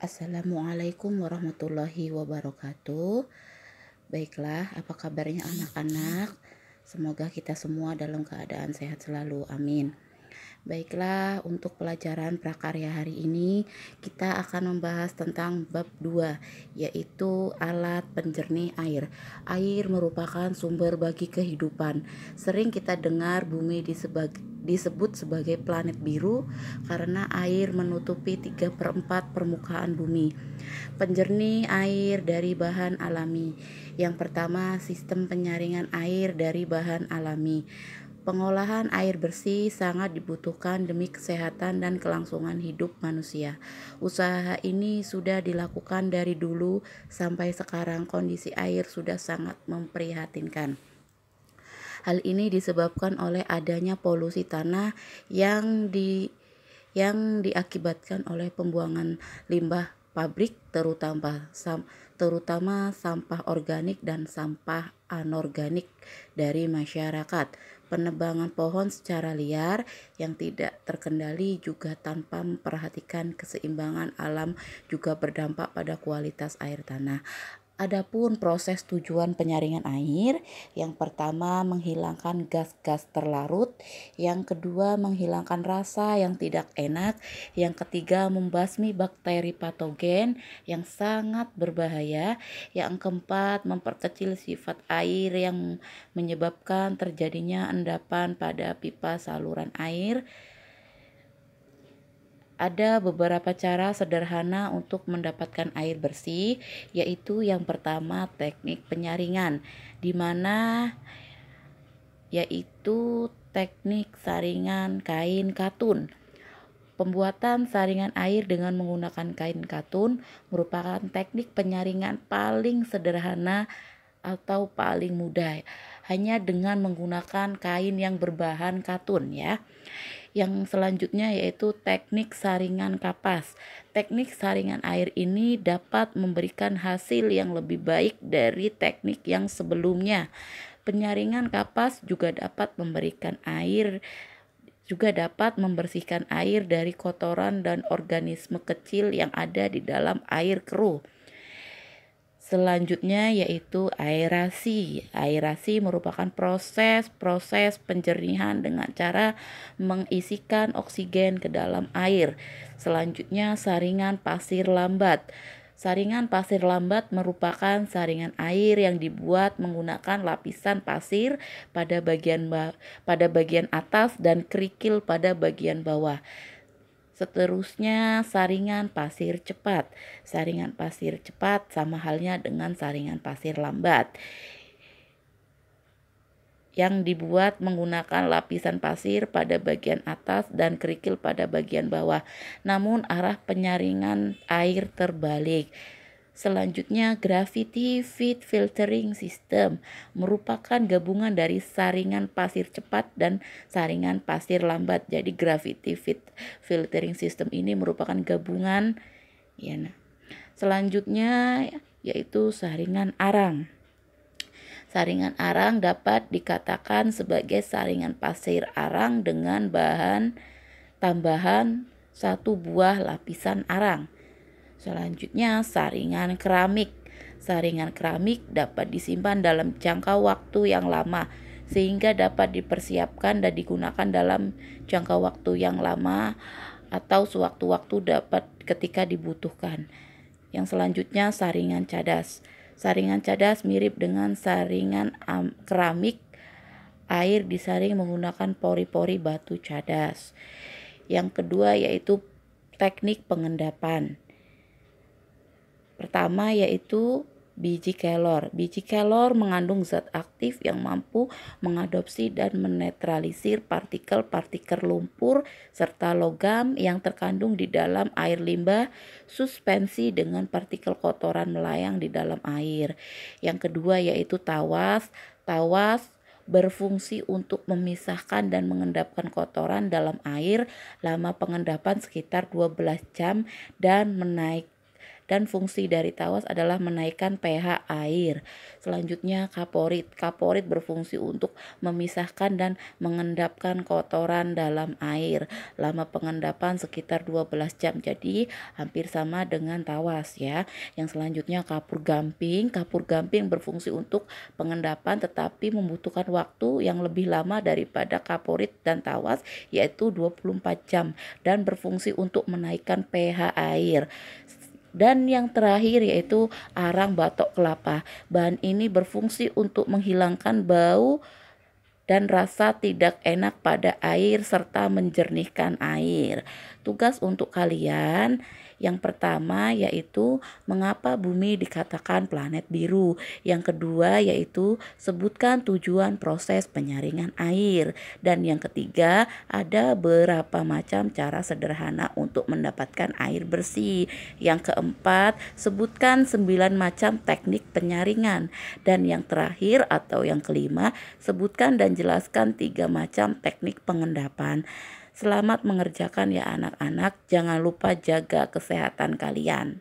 Assalamualaikum warahmatullahi wabarakatuh. Baiklah, apa kabarnya anak-anak? Semoga kita semua dalam keadaan sehat selalu. Amin. Baiklah, untuk pelajaran prakarya hari ini kita akan membahas tentang bab 2, yaitu alat penjernih air. Air merupakan sumber bagi kehidupan. Sering kita dengar bumi disebut sebagai planet biru karena air menutupi 3/4 permukaan bumi. Penjernih air dari bahan alami. Yang pertama, sistem penyaringan air dari bahan alami. Pengolahan air bersih sangat dibutuhkan demi kesehatan dan kelangsungan hidup manusia. Usaha ini sudah dilakukan dari dulu sampai sekarang. Kondisi air sudah sangat memprihatinkan. Hal ini disebabkan oleh adanya polusi tanah yang diakibatkan oleh pembuangan limbah pabrik, terutama sampah organik dan sampah anorganik dari masyarakat. Penebangan pohon secara liar yang tidak terkendali juga tanpa memperhatikan keseimbangan alam juga berdampak pada kualitas air tanah. Adapun proses tujuan penyaringan air, yang pertama menghilangkan gas-gas terlarut, yang kedua menghilangkan rasa yang tidak enak, yang ketiga membasmi bakteri patogen yang sangat berbahaya, yang keempat memperkecil sifat air yang menyebabkan terjadinya endapan pada pipa saluran air. Ada beberapa cara sederhana untuk mendapatkan air bersih, yaitu yang pertama teknik penyaringan, di mana yaitu teknik saringan kain katun. Pembuatan saringan air dengan menggunakan kain katun merupakan teknik penyaringan paling sederhana atau paling mudah, hanya dengan menggunakan kain yang berbahan katun ya. Yang selanjutnya yaitu teknik saringan kapas. Teknik saringan air ini dapat memberikan hasil yang lebih baik dari teknik yang sebelumnya. Penyaringan kapas juga dapat membersihkan air dari kotoran dan organisme kecil yang ada di dalam air keruh. Selanjutnya yaitu aerasi. Aerasi merupakan proses penjernihan dengan cara mengisikan oksigen ke dalam air. Selanjutnya saringan pasir lambat. Saringan pasir lambat merupakan saringan air yang dibuat menggunakan lapisan pasir pada bagian atas dan kerikil pada bagian bawah. Seterusnya saringan pasir cepat. Saringan pasir cepat sama halnya dengan saringan pasir lambat yang dibuat menggunakan lapisan pasir pada bagian atas dan kerikil pada bagian bawah. Namun arah penyaringan air terbalik. Selanjutnya, gravity feed filtering system merupakan gabungan dari saringan pasir cepat dan saringan pasir lambat. Jadi gravity feed filtering system ini merupakan gabungan ya. Selanjutnya yaitu saringan arang. Saringan arang dapat dikatakan sebagai saringan pasir arang dengan bahan tambahan 1 buah lapisan arang. Selanjutnya saringan keramik. Saringan keramik dapat disimpan dalam jangka waktu yang lama sehingga dapat dipersiapkan dan digunakan dalam jangka waktu yang lama atau sewaktu-waktu dapat ketika dibutuhkan. Yang selanjutnya saringan cadas. Saringan cadas mirip dengan saringan keramik. Air disaring menggunakan pori-pori batu cadas. Yang kedua yaitu teknik pengendapan. Pertama yaitu biji kelor. Biji kelor mengandung zat aktif yang mampu mengadopsi dan menetralisir partikel-partikel lumpur serta logam yang terkandung di dalam air limbah suspensi dengan partikel kotoran melayang di dalam air. Yang kedua yaitu tawas. Tawas berfungsi untuk memisahkan dan mengendapkan kotoran dalam air. Lama pengendapan sekitar 12 jam dan Dan fungsi dari tawas adalah menaikkan pH air. Selanjutnya kaporit. Kaporit berfungsi untuk memisahkan dan mengendapkan kotoran dalam air. Lama pengendapan sekitar 12 jam. Jadi hampir sama dengan tawas ya. Yang selanjutnya kapur gamping. Kapur gamping berfungsi untuk pengendapan tetapi membutuhkan waktu yang lebih lama daripada kaporit dan tawas, yaitu 24 jam, dan berfungsi untuk menaikkan pH air. Dan yang terakhir yaitu arang batok kelapa. Bahan ini berfungsi untuk menghilangkan bau dan rasa tidak enak pada air serta menjernihkan air. Tugas untuk kalian yang pertama yaitu mengapa bumi dikatakan planet biru. Yang kedua yaitu sebutkan tujuan proses penyaringan air. Dan yang ketiga ada berapa macam cara sederhana untuk mendapatkan air bersih. Yang keempat sebutkan 9 macam teknik penyaringan. Dan yang terakhir atau yang kelima sebutkan dan jelaskan 3 macam teknik pengendapan. Selamat mengerjakan ya anak-anak, jangan lupa jaga kesehatan kalian.